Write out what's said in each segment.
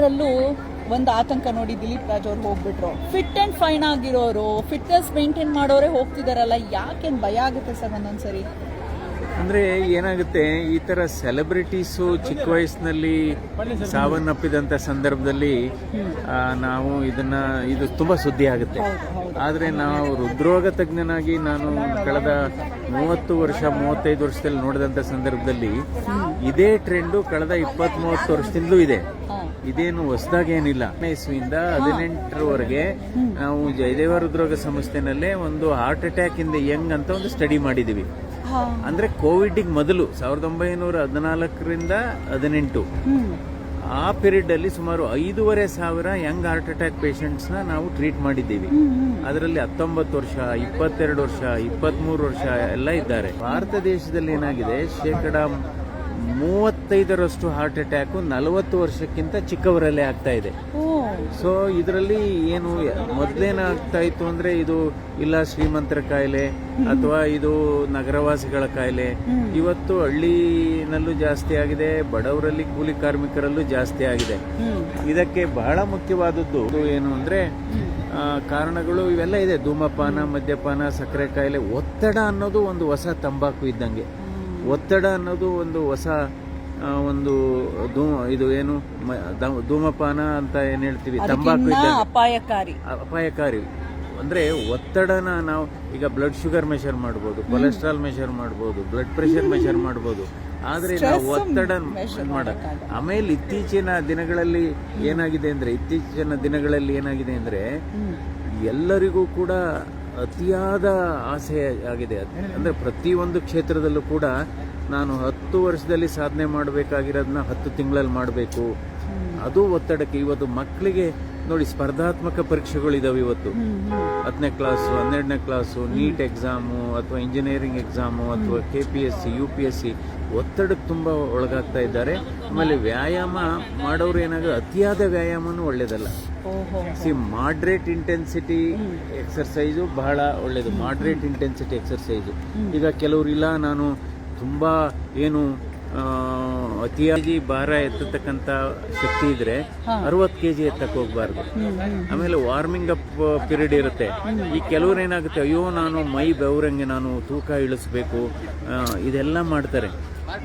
ಎಲ್ಲರಲ್ಲೂ ಒಂದು ಆತಂಕ ನೋಡಿ ದಿಲೀಪ್ ರಾಜ್ ಅವ್ರು ಹೋಗ್ಬಿಟ್ರು. ಫಿಟ್ ಅಂಡ್ ಫೈನ್ ಆಗಿರೋರು, ಫಿಟ್ನೆಸ್ ಮೇಂಟೈನ್ ಮಾಡೋರೇ ಹೋಗ್ತಿದಾರಲ್ಲ, ಯಾಕೇನು ಭಯ ಆಗುತ್ತೆ ಸರ್ ಒಂದೊಂದ್ಸರಿ? ಅಂದರೆ ಏನಾಗುತ್ತೆ, ಈ ಥರ ಸೆಲೆಬ್ರಿಟೀಸು ಚಿಕ್ಕ ವಯಸ್ಸಿನಲ್ಲಿ ಸಾವನ್ನಪ್ಪಿದಂಥ ಸಂದರ್ಭದಲ್ಲಿ ನಾವು ಇದು ತುಂಬ ಸುದ್ದಿ ಆಗುತ್ತೆ. ಆದರೆ ನಾವು ಹೃದ್ರೋಗ ತಜ್ಞನಾಗಿ ನಾನು ಕಳೆದ 35 ವರ್ಷದಲ್ಲಿ ನೋಡಿದಂಥ ಸಂದರ್ಭದಲ್ಲಿ ಇದೇ ಟ್ರೆಂಡು ಕಳೆದ 20-30 ವರ್ಷದಿಂದಲೂ ಇದೆ. ಇದೇನು ಹೊಸದಾಗೇನಿಲ್ಲ. 18ರವರೆಗೆ ನಾವು ಜಯದೇವ ಹೃದ್ರೋಗ ಸಂಸ್ಥೆನಲ್ಲೇ ಒಂದು heart attack in the Young ಅಂತ ಒಂದು ಸ್ಟಡಿ ಮಾಡಿದೀವಿ. ಅಂದ್ರೆ ಕೋವಿಡ್ಗೆ ಮೊದಲು 1914ರಿಂದ 18 ಆ ಪೀರಿಯಡ್ ಅಲ್ಲಿ ಸುಮಾರು 5,500 ಯಂಗ್ ಹಾರ್ಟ್ ಅಟ್ಯಾಕ್ ಪೇಷಂಟ್ಸ್ ನಾವು ಟ್ರೀಟ್ ಮಾಡಿದ್ದೀವಿ. ಅದರಲ್ಲಿ 19 ವರ್ಷ, 22 ವರ್ಷ, 23 ವರ್ಷ ಎಲ್ಲ ಇದ್ದಾರೆ. ಭಾರತ ದೇಶದಲ್ಲಿ ಏನಾಗಿದೆ, 35% ಹಾರ್ಟ್ ಅಟ್ಯಾಕ್ 40 ವರ್ಷಕ್ಕಿಂತ ಚಿಕ್ಕವರಲ್ಲೇ ಆಗ್ತಾ ಇದೆ. ಸೊ ಇದರಲ್ಲಿ ಏನು ಮೊದಲೇನಾಗ್ತಾ ಇತ್ತು ಅಂದ್ರೆ, ಇದು ಇಲ್ಲ ಶ್ರೀಮಂತರ ಕಾಯಿಲೆ ಅಥವಾ ಇದು ನಗರವಾಸಿಗಳ ಕಾಯಿಲೆ. ಇವತ್ತು ಹಳ್ಳಿನಲ್ಲೂ ಜಾಸ್ತಿ ಆಗಿದೆ, ಬಡವರಲ್ಲಿ ಕೂಲಿ ಕಾರ್ಮಿಕರಲ್ಲೂ ಜಾಸ್ತಿ ಆಗಿದೆ. ಇದಕ್ಕೆ ಬಹಳ ಮುಖ್ಯವಾದದ್ದು ಏನು ಅಂದ್ರೆ ಕಾರಣಗಳು ಇವೆಲ್ಲ ಇದೆ. ಧೂಮಪಾನ, ಮದ್ಯಪಾನ, ಸಕ್ಕರೆ ಕಾಯಿಲೆ, ಒತ್ತಡ ಅನ್ನೋದು ಒಂದು ಹೊಸ ತಂಬಾಕು ಇದ್ದಂಗೆ. ಒತ್ತಡ ಅನ್ನೋದು ಒಂದು ಹೊಸ ಇದು ಏನು ಧೂಮಪಾನ ಅಂತ ಏನ್ ಹೇಳ್ತೀವಿ, ತಂಬಾಕು ಅಪಾಯಕಾರಿ. ಅಂದ್ರೆ ಒತ್ತಡನ ನಾವು ಈಗ ಬ್ಲಡ್ ಶುಗರ್ ಮೆಷರ್ ಮಾಡ್ಬೋದು, ಕೊಲೆಸ್ಟ್ರಾಲ್ ಮೆಷರ್ ಮಾಡ್ಬೋದು, ಬ್ಲಡ್ ಪ್ರೆಷರ್ ಮೆಷರ್ ಮಾಡ್ಬೋದು. ಆದ್ರೆ ನಾವು ಒತ್ತಡ ಆಮೇಲೆ ಇತ್ತೀಚಿನ ದಿನಗಳಲ್ಲಿ ಏನಾಗಿದೆ ಅಂದ್ರೆ ಎಲ್ಲರಿಗೂ ಕೂಡ ಅತಿಯಾದ ಆಸೆ ಆಗಿದೆ. ಅಂದ್ರೆ ಪ್ರತಿಯೊಂದು ಕ್ಷೇತ್ರದಲ್ಲೂ ಕೂಡ ನಾನು 10 ವರ್ಷದಲ್ಲಿ ಸಾಧನೆ ಮಾಡಬೇಕಾಗಿರೋದನ್ನ 10 ತಿಂಗಳಲ್ಲಿ ಮಾಡಬೇಕು. ಅದು ಒತ್ತಡಕ್ಕೆ. ಇವತ್ತು ಮಕ್ಕಳಿಗೆ ನೋಡಿ, ಸ್ಪರ್ಧಾತ್ಮಕ ಪರೀಕ್ಷೆಗಳಿದಾವೆ. ಇವತ್ತು 10ನೇ ಕ್ಲಾಸು, 12ನೇ ಕ್ಲಾಸು, ನೀಟ್ ಎಕ್ಸಾಮು ಅಥವಾ ಇಂಜಿನಿಯರಿಂಗ್ ಎಕ್ಸಾಮು ಅಥವಾ KPSC, UPSC ಒತ್ತಡಕ್ಕೆ ತುಂಬಾ ಒಳಗಾಗ್ತಾ ಇದ್ದಾರೆ. ಆಮೇಲೆ ವ್ಯಾಯಾಮ ಮಾಡೋರು ಏನಾಗುತ್ತೆ, ಅತಿಯಾದ ವ್ಯಾಯಾಮನೂ ಒಳ್ಳೇದಲ್ಲ. ಮಾಡ್ರೇಟ್ ಇಂಟೆನ್ಸಿಟಿ ಎಕ್ಸರ್ಸೈಸು ಬಹಳ ಒಳ್ಳೇದು. Moderate intensity exercise. ಈಗ ಕೆಲವರು ಇಲ್ಲ, ನಾನು ತುಂಬಾ ಏನು ಅತಿಯಾಗಿ ಭಾರ ಎತ್ತತಕ್ಕಂತ ಶಕ್ತಿ ಇದ್ರೆ 60 kg ಎತ್ತಕ್ಕೆ ಹೋಗ್ಬಾರ್ದು. ಆಮೇಲೆ ವಾರ್ಮಿಂಗ್ ಅಪ್ ಪೀರಿಯಡ್ ಇರುತ್ತೆ. ಈ ಕೆಲವ್ರು ಏನಾಗುತ್ತೆ, ಅಯ್ಯೋ ನಾನು ಮೈ ಬೆವರಂಗೆ ನಾನು ತೂಕ ಇಳಿಸ್ಬೇಕು, ಇದೆಲ್ಲ ಮಾಡ್ತಾರೆ.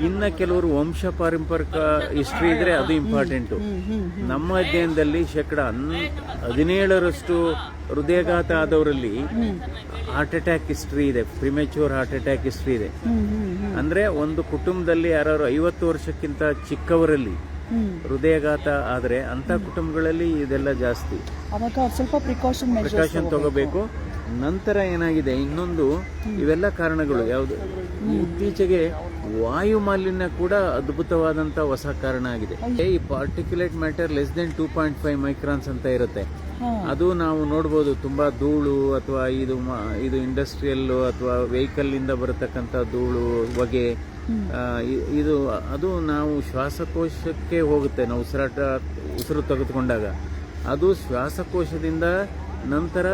ಇನ್ನ ಕೆಲವರು ವಂಶ ಪಾರಂಪರಿಕ ಹಿಸ್ಟ್ರಿ ಇದ್ರೆ ಅದು ಇಂಪಾರ್ಟೆಂಟು. ನಮ್ಮ ಅಧ್ಯಯನದಲ್ಲಿ 17% ಹೃದಯಾಘಾತ ಆದವರಲ್ಲಿ ಹಾರ್ಟ್ ಅಟ್ಯಾಕ್ ಹಿಸ್ಟ್ರಿ ಇದೆ, ಪ್ರಿಮೆಚ್ಯೂರ್ ಹಾರ್ಟ್ ಅಟ್ಯಾಕ್ ಹಿಸ್ಟ್ರಿ ಇದೆ. ಅಂದ್ರೆ ಒಂದು ಕುಟುಂಬದಲ್ಲಿ ಯಾರು 50 ವರ್ಷಕ್ಕಿಂತ ಚಿಕ್ಕವರಲ್ಲಿ ಹೃದಯಾಘಾತ ಆದ್ರೆ ಅಂತ ಕುಟುಂಬಗಳಲ್ಲಿ ಇದೆಲ್ಲ ಜಾಸ್ತಿ. ಸ್ವಲ್ಪ ಪ್ರಿಕಾಷನ್ ತಗೋಬೇಕು. ನಂತರ ಏನಾಗಿದೆ, ಇನ್ನೊಂದು ಇವೆಲ್ಲ ಕಾರಣಗಳು ಯಾವುದು, ಇತ್ತೀಚೆಗೆ ವಾಯು ಮಾಲಿನ್ಯ ಕೂಡ ಅದ್ಭುತವಾದಂತ ಹೊಸ ಕಾರಣ ಆಗಿದೆ. ಈ particulate matter less than 2.5 microns ಅಂತ ಇರುತ್ತೆ. ಅದು ನಾವು ನೋಡ್ಬೋದು. ತುಂಬಾ ಧೂಳು ಅಥವಾ ಇದು ಇಂಡಸ್ಟ್ರಿಯಲ್ ಅಥವಾ ವೆಹಿಕಲ್ ಇಂದ ಬರತಕ್ಕಂತ ಧೂಳು, ಹೊಗೆ, ಅದು ನಾವು ಶ್ವಾಸಕೋಶಕ್ಕೆ ಹೋಗುತ್ತೆ. ನಾವು ಉಸಿರು ತೆಗೆದುಕೊಂಡಾಗ ಅದು ಶ್ವಾಸಕೋಶದಿಂದ ನಂತರ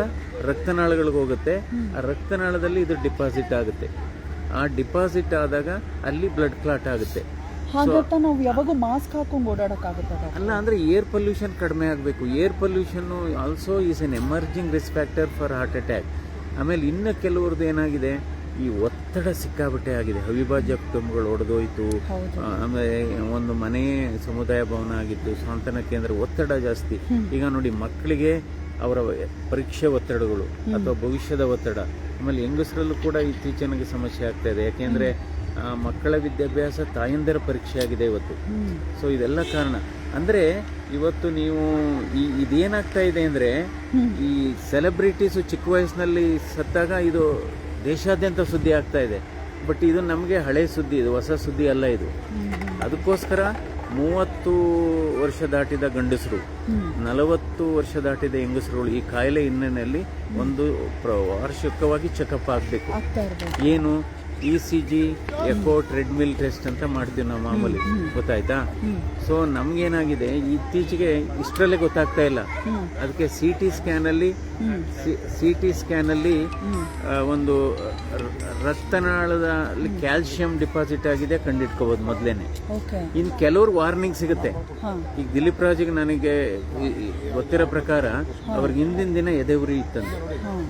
ರಕ್ತನಾಳಗಳಿಗೆ ಹೋಗುತ್ತೆ. ಆ ರಕ್ತನಾಳದಲ್ಲಿ ಇದು ಡಿಪಾಸಿಟ್ ಆಗುತ್ತೆ. ಆ ಡಿಪಾಸಿಟ್ ಆದಾಗ ಅಲ್ಲಿ ಬ್ಲಡ್ ಕ್ಲಾಟ್ ಆಗುತ್ತೆ. ನಾವು ಯಾವಾಗ ಮಾಸ್ಕ್ ಹಾಕೊಂಡು ಓಡಾಡಕ್ಕಾಗುತ್ತೆ? ಅಲ್ಲ, ಅಂದ್ರೆ ಏರ್ ಪೊಲ್ಯೂಷನ್ ಕಡಿಮೆ ಆಗಬೇಕು. Air pollution also is N emerging risk factor for heart attack. ಆಮೇಲೆ ಇನ್ನು ಕೆಲವ್ರದ್ದು ಏನಾಗಿದೆ, ಈ ಒತ್ತಡ ಸಿಕ್ಕಾಬಿಟ್ಟೆ ಆಗಿದೆ. ಅವಿಭಾಜ್ಯ ಕುಟುಂಬಗಳು ಒಡೆದೋಯ್ತು. ಆಮೇಲೆ ಒಂದು ಮನೆ ಸಮುದಾಯ ಭವನ ಆಗಿತ್ತು, ಸಾಂತ್ವನ ಕೇಂದ್ರ, ಒತ್ತಡ ಜಾಸ್ತಿ. ಈಗ ನೋಡಿ, ಮಕ್ಕಳಿಗೆ ಅವರ ಪರೀಕ್ಷೆ ಒತ್ತಡಗಳು ಅಥವಾ ಭವಿಷ್ಯದ ಒತ್ತಡ. ಆಮೇಲೆ ಹೆಂಗಸರಲ್ಲೂ ಕೂಡ ಇತ್ತೀಚೆಗೆ ಸಮಸ್ಯೆ ಆಗ್ತಾ ಇದೆ. ಯಾಕೆಂದ್ರೆ ಮಕ್ಕಳ ವಿದ್ಯಾಭ್ಯಾಸ ತಾಯಂದಿರ ಪರೀಕ್ಷೆ ಆಗಿದೆ ಇವತ್ತು. ಸೊ ಇದೆಲ್ಲ ಕಾರಣ. ಅಂದ್ರೆ ಇವತ್ತು ನೀವು ಇದೇನಾಗ್ತಾ ಇದೆ ಅಂದ್ರೆ, ಈ ಸೆಲೆಬ್ರಿಟೀಸು ಚಿಕ್ಕ ವಯಸ್ಸಿನಲ್ಲಿ ಸತ್ತಾಗ ಇದು ದೇಶಾದ್ಯಂತ ಸುದ್ದಿ ಆಗ್ತಾ ಇದೆ. ಬಟ್ ಇದು ನಮಗೆ ಹಳೆ ಸುದ್ದಿ, ಇದು ಹೊಸ ಸುದ್ದಿ ಅಲ್ಲ ಇದು. ಅದಕ್ಕೋಸ್ಕರ 30 ವರ್ಷ ದಾಟಿದ ಗಂಡಸರು, 40 ವರ್ಷ ದಾಟಿದ ಹೆಂಗಸರುಗಳು ಈ ಕಾಯಿಲೆ ಹಿನ್ನೆಲೆಯಲ್ಲಿ ಒಂದು ವಾರ್ಷಿಕವಾಗಿ ಚೆಕಪ್ ಆಗಬೇಕು. ಏನು ECG, ಎಕೋ, ಟ್ರೆಡ್ಮಿಲ್ ಟೆಸ್ಟ್ ಅಂತ ಮಾಡ್ತೀವಿ ನಾವು ಮಾಮೂಲಿ, ಗೊತ್ತಾಯ್ತಾ? ಸೊ ನಮ್ಗೇನಾಗಿದೆ ಇತ್ತೀಚೆಗೆ ಇಷ್ಟರಲ್ಲೇ ಗೊತ್ತಾಗ್ತಾ ಇಲ್ಲ. ಅದಕ್ಕೆ CT ಸ್ಕ್ಯಾನಲ್ಲಿ ಒಂದು ರಕ್ತನಾಳದಲ್ಲಿ ಕ್ಯಾಲ್ಸಿಯಂ ಡಿಪಾಸಿಟ್ ಆಗಿದೆ ಕಂಡಿಟ್ಕೋಬಹುದು ಮೊದಲೇನೆ. ಇನ್ನು ಕೆಲವ್ರು ವಾರ್ನಿಂಗ್ ಸಿಗುತ್ತೆ. ಈಗ ದಿಲೀಪ್ ರಾಜ್ಗೆ ನನಗೆ ಗೊತ್ತಿರೋ ಪ್ರಕಾರ ಅವ್ರಿಗೆ ಹಿಂದಿನ ದಿನ ಎದೆ ಉರಿ ಇತ್ತಂತೆ,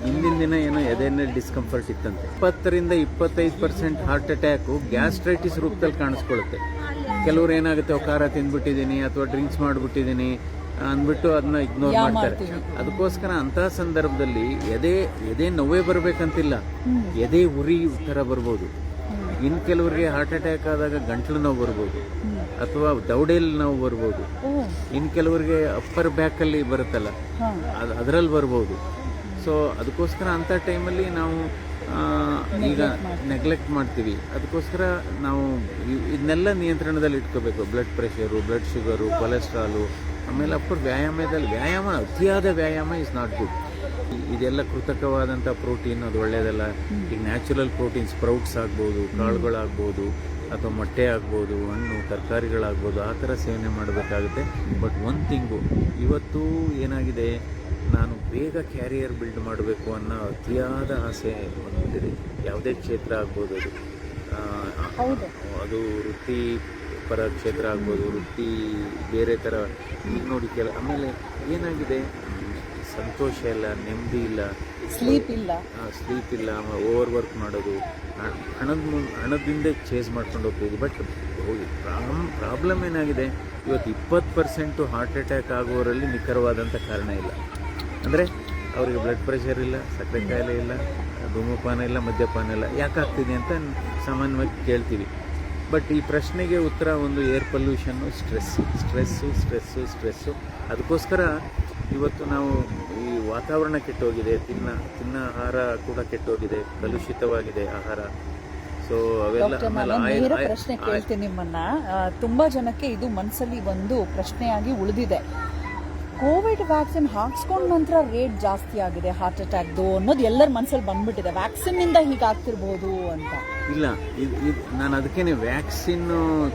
ಹಿಂದಿನ ದಿನ ಏನೋ ಎದೆನಲ್ಲಿ ಡಿಸ್ಕಂಫರ್ಟ್ ಇತ್ತಂತೆ. 20-25% ಹಾರ್ಟ್ ಅಟ್ಯಾಕು ಗ್ಯಾಸ್ಟ್ರೈಟಿಸ್ ರೂಪದಲ್ಲಿ ಕಾಣಿಸ್ಕೊಳ್ಳುತ್ತೆ. ಕೆಲವ್ರು ಏನಾಗುತ್ತೆ, ಖಾರ ತಿಂದ್ಬಿಟ್ಟಿದ್ದೀನಿ ಅಥವಾ ಡ್ರಿಂಕ್ಸ್ ಮಾಡಿಬಿಟ್ಟಿದ್ದೀನಿ ಅಂದ್ಬಿಟ್ಟು ಅದನ್ನ ಇಗ್ನೋರ್ ಮಾಡ್ತಾರೆ. ಅದಕ್ಕೋಸ್ಕರ ಅಂತಹ ಸಂದರ್ಭದಲ್ಲಿ ಎದೆ ನೋವೇ ಬರ್ಬೇಕಂತಿಲ್ಲ, ಎದೆ ಉರಿ ತರ ಬರ್ಬೋದು. ಇನ್ ಕೆಲವರಿಗೆ ಹಾರ್ಟ್ ಅಟ್ಯಾಕ್ ಆದಾಗ ಗಂಟ್ಲು ನೋವು ಬರ್ಬೋದು ಅಥವಾ ದೌಡೆಯಲ್ಲಿ ನೋವು ಬರ್ಬೋದು. ಇನ್ ಕೆಲವರಿಗೆ ಅಪ್ಪರ್ ಬ್ಯಾಕ್ ಅಲ್ಲಿ ಬರುತ್ತಲ್ಲ ಅದರಲ್ಲಿ ಬರ್ಬೋದು. ಸೊ ಅದಕ್ಕೋಸ್ಕರ ಅಂಥ ಟೈಮಲ್ಲಿ ನಾವು ಈಗ ನೆಗ್ಲೆಕ್ಟ್ ಮಾಡ್ತೀವಿ. ಅದಕ್ಕೋಸ್ಕರ ನಾವು ಇದನ್ನೆಲ್ಲ ನಿಯಂತ್ರಣದಲ್ಲಿ ಇಟ್ಕೋಬೇಕು. Blood pressure, blood sugar, cholesterol, ಆಮೇಲೆ ಅಫ್ಕೋರ್ಸ್ ವ್ಯಾಯಾಮ ಅತಿಯಾದ ವ್ಯಾಯಾಮ ಇಸ್ ನಾಟ್ ಗುಡ್. ಇದೆಲ್ಲ ಕೃತಕವಾದಂಥ ಪ್ರೋಟೀನ್ ಅದು ಒಳ್ಳೆಯದಲ್ಲ. ಈಗ ನ್ಯಾಚುರಲ್ ಪ್ರೋಟೀನ್ ಸ್ಪ್ರೌಟ್ಸ್ ಆಗ್ಬೋದು, ಕಾಳುಗಳಾಗ್ಬೋದು, ಅಥವಾ ಮೊಟ್ಟೆ ಆಗ್ಬೋದು, ಹಣ್ಣು ತರಕಾರಿಗಳಾಗ್ಬೋದು, ಆ ಥರ ಸೇವನೆ ಮಾಡಬೇಕಾಗುತ್ತೆ. ಬಟ್ ಒಂದು ಥಿಂಗು, ಇವತ್ತು ಏನಾಗಿದೆ, ನಾನು ಬೇಗ ಕ್ಯಾರಿಯರ್ ಬಿಲ್ಡ್ ಮಾಡಬೇಕು ಅನ್ನೋ ಅತಿಯಾದ ಆಸೆ ಬಂದಿದೆ. ಯಾವುದೇ ಕ್ಷೇತ್ರ ಆಗ್ಬೋದು, ಅದು ವೃತ್ತಿಪರ ಕ್ಷೇತ್ರ ಆಗ್ಬೋದು, ವೃತ್ತಿ ಬೇರೆ ಥರ. ಈಗ ನೋಡಿ ಆಮೇಲೆ ಏನಾಗಿದೆ, ಸಂತೋಷ ಇಲ್ಲ, ನೆಮ್ಮದಿ ಇಲ್ಲ, ಸ್ಲೀಪ್ ಇಲ್ಲ, ಓವರ್ ವರ್ಕ್ ಮಾಡೋದು, ಹಣದಿಂದ ಚೇಸ್ ಮಾಡ್ಕೊಂಡು ಹೋಗ್ತೀವಿ. ಬಟ್ ಪ್ರಾಬ್ಲಮ್ ಏನಾಗಿದೆ, ಇವತ್ತು 20% ಹಾರ್ಟ್ ಅಟ್ಯಾಕ್ ಆಗುವವರಲ್ಲಿ ನಿಖರವಾದಂಥ ಕಾರಣ ಇಲ್ಲ. ಅಂದರೆ ಅವರಿಗೆ ಬ್ಲಡ್ ಪ್ರೆಷರ್ ಇಲ್ಲ, ಸಕ್ಕರೆ ಕಾಯಿಲೆ ಇಲ್ಲ, ಧೂಮಪಾನ ಇಲ್ಲ, ಮದ್ಯಪಾನ ಇಲ್ಲ. ಯಾಕಾಗ್ತಿದೆ ಅಂತ ಸಾಮಾನ್ಯವಾಗಿ ಕೇಳ್ತೀವಿ. ಬಟ್ ಈ ಪ್ರಶ್ನೆಗೆ ಉತ್ತರ ಒಂದು ಏರ್ ಪೊಲ್ಯೂಷನ್ನು, ಸ್ಟ್ರೆಸ್ಸು. ಅದಕ್ಕೋಸ್ಕರ ಇವತ್ತು ನಾವು ಈ ವಾತಾವರಣ ಕೆಟ್ಟೋಗಿದೆ, ತಿನ್ನ ಆಹಾರ ಕೂಡ ಕೆಟ್ಟೋಗಿದೆ, ಕಲುಷಿತವಾಗಿದೆ ಆಹಾರ. ಸೊ ಅವೆಲ್ಲ ಪ್ರಶ್ನೆ ಕೇಳ್ತೀನಿ ನಿಮ್ಮನ್ನ. ತುಂಬಾ ಜನಕ್ಕೆ ಇದು ಮನಸ್ಸಲ್ಲಿ ಒಂದು ಪ್ರಶ್ನೆಯಾಗಿ ಉಳಿದಿದೆ. ಕೋವಿಡ್ ವ್ಯಾಕ್ಸಿನ್ ಹಾಕ್ಸ್ಕೊಂಡ ನಂತರ ರೇಟ್ ಜಾಸ್ತಿ ಆಗಿದೆ ಹಾರ್ಟ್ ಅಟ್ಯಾಕ್ದು ಅನ್ನೋದು ಎಲ್ಲರ ಮನಸ್ಸಲ್ಲಿ ಬಂದ್ಬಿಟ್ಟಿದೆ. ವ್ಯಾಕ್ಸಿನ್ ಇಂದ ಹೀಗಾಗ್ತಿರ್ಬೋದು ಅಂತ. ಇಲ್ಲ, ನಾನು ಅದಕ್ಕೇನೆ ವ್ಯಾಕ್ಸಿನ್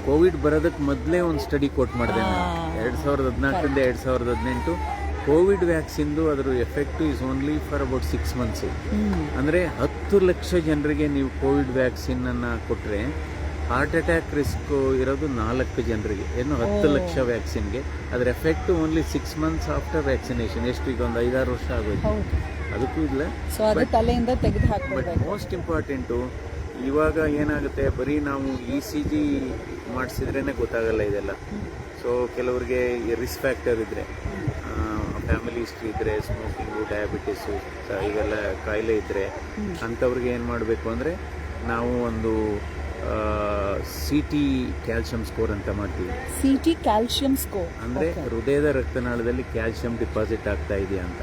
ಕೋವಿಡ್ ಬರೋದಕ್ಕೆ ಮೊದಲೇ ಒಂದು ಸ್ಟಡಿ ಕೋಟ್ ಮಾಡಿದೆ. 2014 2018 ಕೋವಿಡ್ ವ್ಯಾಕ್ಸಿನ್ದು ಅದರ effect is only for about 6 months. ಅಂದರೆ 10 ಲಕ್ಷ ಜನರಿಗೆ ನೀವು ಕೋವಿಡ್ ವ್ಯಾಕ್ಸಿನ್ ಅನ್ನು ಕೊಟ್ಟರೆ ಹಾರ್ಟ್ ಅಟ್ಯಾಕ್ ರಿಸ್ಕ್ ಇರೋದು 4 ಜನರಿಗೆ. 10 ಲಕ್ಷ ವ್ಯಾಕ್ಸಿನ್ಗೆ ಅದರ effect only 6 months after vaccination. ಎಷ್ಟು ಈಗ ಒಂದು 5-6 ವರ್ಷ ಆಗೋಯ್ತು. ಅದಕ್ಕೂ ಇಲ್ಲ. ಬಟ್ ಮೋಸ್ಟ್ ಇಂಪಾರ್ಟೆಂಟು, ಇವಾಗ ಏನಾಗುತ್ತೆ, ಬರೀ ನಾವು ECG ಮಾಡಿಸಿದ್ರೇ ಗೊತ್ತಾಗಲ್ಲ ಇದೆಲ್ಲ. ಸೊ ಕೆಲವ್ರಿಗೆ ರಿಸ್ಕ್ ಫ್ಯಾಕ್ಟರ್ ಇದ್ದರೆ, ಫ್ಯಾಮಿಲಿ ಹಿಸ್ಟ್ರಿ ಇದ್ದರೆ, ಸ್ಮೋಕಿಂಗು, ಡಯಾಬಿಟಿಸು, ಇವೆಲ್ಲ ಕಾಯಿಲೆ ಇದ್ದರೆ ಅಂಥವ್ರಿಗೆ ಏನು ಮಾಡಬೇಕು ಅಂದರೆ ನಾವು ಒಂದು CT ಕ್ಯಾಲ್ಸಿಯಂ ಸ್ಕೋರ್ ಅಂತ ಮಾಡ್ತೀವಿ. CT ಕ್ಯಾಲ್ಸಿಯಂ ಸ್ಕೋರ್ ಅಂದರೆ ಹೃದಯದ ರಕ್ತನಾಳದಲ್ಲಿ ಕ್ಯಾಲ್ಸಿಯಂ ಡಿಪಾಸಿಟ್ ಆಗ್ತಾ ಇದೆಯಾ ಅಂತ.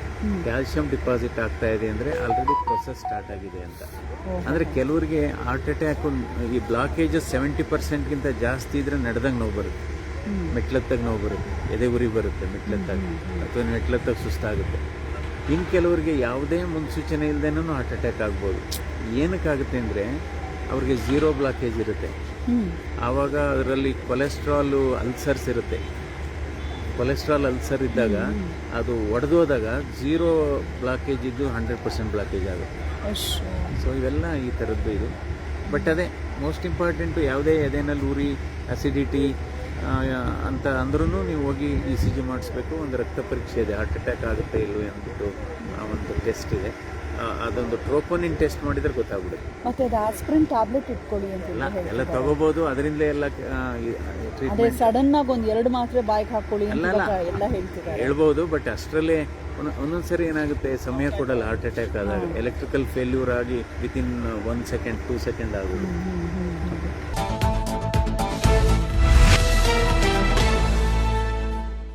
ಕ್ಯಾಲ್ಸಿಯಂ ಡಿಪಾಸಿಟ್ ಆಗ್ತಾ ಇದೆ ಅಂದರೆ ಆಲ್ರೆಡಿ ಪ್ರೊಸೆಸ್ ಸ್ಟಾರ್ಟ್ ಆಗಿದೆ ಅಂತ. ಅಂದರೆ ಕೆಲವರಿಗೆ ಹಾರ್ಟ್ ಅಟ್ಯಾಕ್ ಈ ಬ್ಲಾಕೇಜಸ್ 70%ಗಿಂತ ಜಾಸ್ತಿ ಇದ್ರೆ ನಡೆದಂಗೆ ನೋವು ಬರುತ್ತೆ, ಮೆಟ್ಲತ್ತಾಗ ನೋವು ಬರುತ್ತೆ, ಎದೆ ಉರಿ ಬರುತ್ತೆ ಮೆಟ್ಲತ್ತಾಗ, ಅಥವಾ ಮೆಟ್ಲತ್ತಾಗ ಸುಸ್ತಾಗುತ್ತೆ. ಇನ್ನು ಕೆಲವರಿಗೆ ಯಾವುದೇ ಮುನ್ಸೂಚನೆ ಇಲ್ಲದೇನೂ ಹಾರ್ಟ್ ಅಟ್ಯಾಕ್ ಆಗ್ಬೋದು. ಏನಕ್ಕಾಗುತ್ತೆ ಅಂದರೆ ಅವ್ರಿಗೆ 0 ಬ್ಲಾಕೇಜ್ ಇರುತ್ತೆ. ಆವಾಗ ಅದರಲ್ಲಿ ಕೊಲೆಸ್ಟ್ರಾಲ್ ಅಲ್ಸರ್ಸ್ ಇರುತ್ತೆ. ಕೊಲೆಸ್ಟ್ರಾಲ್ ಅಲ್ಸರ್ ಇದ್ದಾಗ ಅದು ಒಡೆದೋದಾಗ 0 ಬ್ಲಾಕೇಜ್ ಇದ್ದು 100% ಬ್ಲಾಕೇಜ್ ಆಗುತ್ತೆ. ಸೊ ಇವೆಲ್ಲ ಈ ಥರದ್ದು ಇದು. ಬಟ್ ಅದೇ ಮೋಸ್ಟ್ ಇಂಪಾರ್ಟೆಂಟು, ಯಾವುದೇ ಎದೆನಲ್ಲಿ ಉರಿ, ಅಸಿಡಿಟಿ ಅಂತ ಅಂದ್ರೂ ನೀವು ಹೋಗಿ ECG ಮಾಡಿಸ್ಬೇಕು. ಒಂದು ರಕ್ತ ಪರೀಕ್ಷೆ ಇದೆ, ಹಾರ್ಟ್ ಅಟ್ಯಾಕ್ ಆಗುತ್ತೆ ಇಲ್ವೇ ಅಂದ್ಬಿಟ್ಟು ಒಂದು ಟೆಸ್ಟ್ ಇದೆ. ಅದೊಂದು ಟ್ರೋಪೋನಿನ್ ಟೆಸ್ಟ್ ಮಾಡಿದ್ರೆ ಗೊತ್ತಾಗ್ಬಿಡುತ್ತೆ. ಮತ್ತೆ ಅದು ಆಸ್ಪ್ರಿನ್ ಟ್ಯಾಬ್ಲೆಟ್ ಇಟ್ಕೊಳ್ಳಿ ಅಂತ ಎಲ್ಲ ತಗೋಬಹುದು, ಅದರಿಂದ ಎಲ್ಲ ಟ್ರೀಟ್ಮೆಂಟ್. ಸಡನ್ ಆಗಿ ಒಂದು 2 ಮಾತ್ರೆ ಬಾಯಿಗೆ ಹಾಕೊಳ್ಳಿ ಎಲ್ಲ ಹೇಳ್ತಿದ್ದಾರೆ, ಹೇಳ್ಬೋದು. ಬಟ್ ಅಷ್ಟರಲ್ಲೇ ಒಂದೊಂದ್ಸರಿ ಏನಾಗುತ್ತೆ, ಸಮಯ ಕೊಡಲ್ಲ. ಹಾರ್ಟ್ ಅಟ್ಯಾಕ್ ಆದಾಗ ಎಲೆಕ್ಟ್ರಿಕಲ್ ಫೇಲ್ಯೂರ್ ಆಗಿ ವಿತಿನ್ 1 second 2 seconds ಆಗೋದು.